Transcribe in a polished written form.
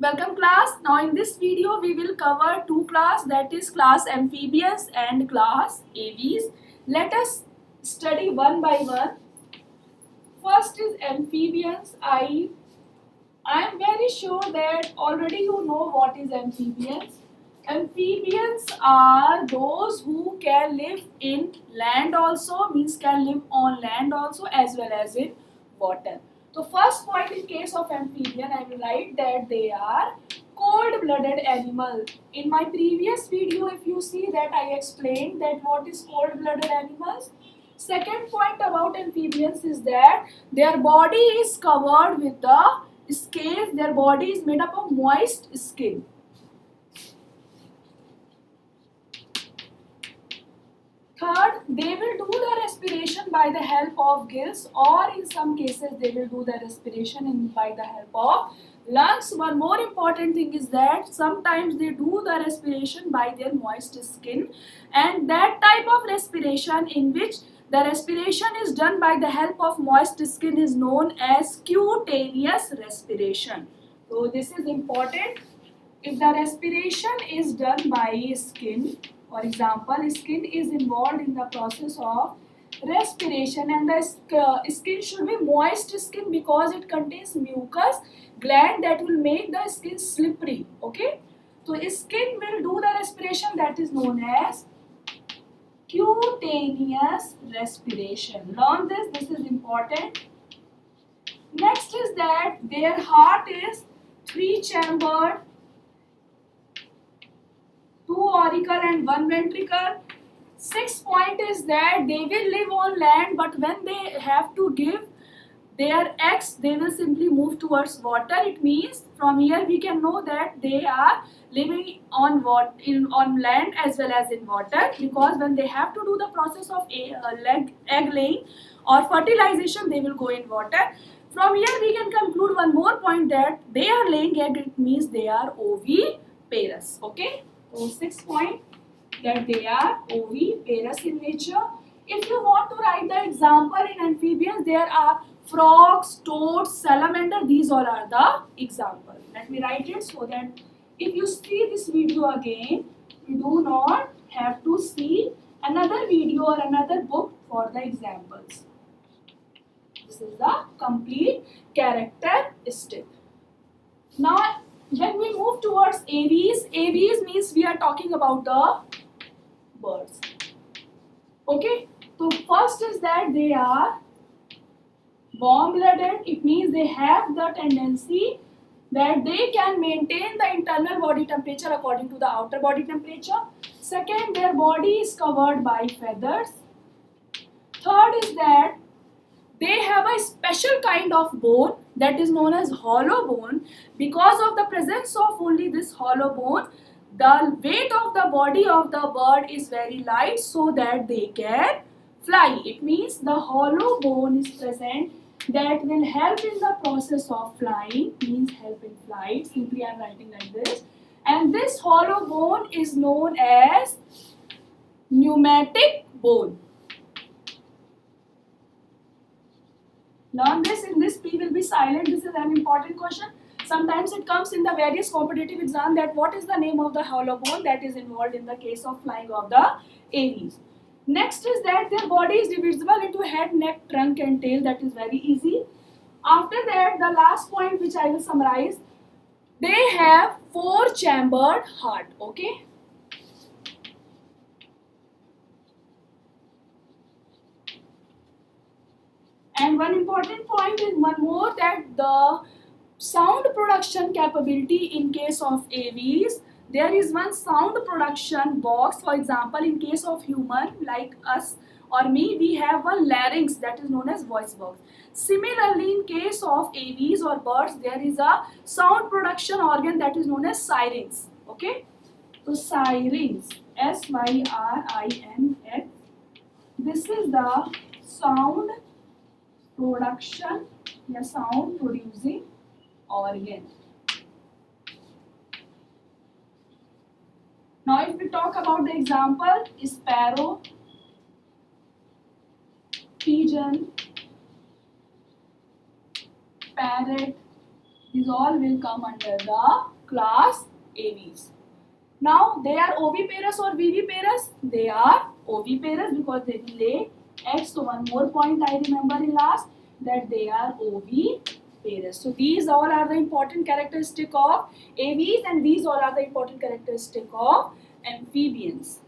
Welcome class. Now in this video we will cover two class, that is class amphibians and class aves. Let us study one by one. First is amphibians. I am very sure that already you know what is amphibians. Amphibians are those who can live in land also, means can live on land also as well as in water. So first point in case of amphibian, I will write that they are cold-blooded animal. In my previous video, if you see that I explained that what is cold-blooded animals. Second point about amphibians is that their body is covered with the scales. Their body is made up of moist skin. Third, they will do the respiration by the help of gills, or in some cases they will do the respiration by the help of lungs. One more important thing is that sometimes they do the respiration by their moist skin, and that type of respiration in which the respiration is done by the help of moist skin is known as cutaneous respiration. So this is important. If the respiration is done by skin, for example, skin is involved in the process of respiration, and the skin should be moist skin because it contains mucus gland that will make the skin slippery. Okay, so skin will do the respiration, that is known as cutaneous respiration. Learn this. This is important. Next is that their heart is three chambered, two auricle and one ventricle. Sixth point is that they will live on land, but when they have to give their eggs, they will simply move towards water. It means from here we can know that they are living on on land as well as in water, because when they have to do the process of egg laying or fertilization, they will go in water. From here we can conclude one more point that they are laying egg. It means they are oviparous. Okay. So sixth point, that they are oviparous in nature. If you want to write the example in amphibians, there are frogs, toads, salamander. These all are the examples. Let me write it so that if you see this video again, you do not have to see another video or another book for the examples. This is the complete characteristic. Now, when we move towards aves means we are talking about the birds. Okay, so first is that they are warm-blooded. It means they have the tendency that they can maintain the internal body temperature according to the outer body temperature. Second, their body is covered by feathers. Third is that they have a special kind of bone that is known as hollow bone. Because of the presence of only this hollow bone, the weight of the body of the bird is very light so that they can fly. It means the hollow bone is present that will help in the process of flying, means help in flight. Simply I am writing like this. And this hollow bone is known as pneumatic bone. Learn this. In this, P will be silent. This is an important question. Sometimes it comes in the various competitive exam that what is the name of the hollow bone that is involved in the case of flying of the aves. Next is that their body is divisible into head, neck, trunk and tail. That is very easy. After that, the last point which I will summarize, they have four chambered heart. Okay. And one important point is one more, that the sound production capability in case of aves, there is one sound production box. For example, in case of human like us or me, we have one larynx that is known as voice box. Similarly, in case of aves or birds, there is a sound production organ that is known as syrinx. Okay, so syrinx, SYRINX. This is the sound production, या sound producing organ. Now if we talk about the example, sparrow, pigeon, parrot, These all will come under the class aves. Now they are oviparous or viviparous? They are oviparous because they will lay eggs. So one more point I remember in last, that they are oviparous. So these all are the important characteristic of aves, and these all are the important characteristic of amphibians.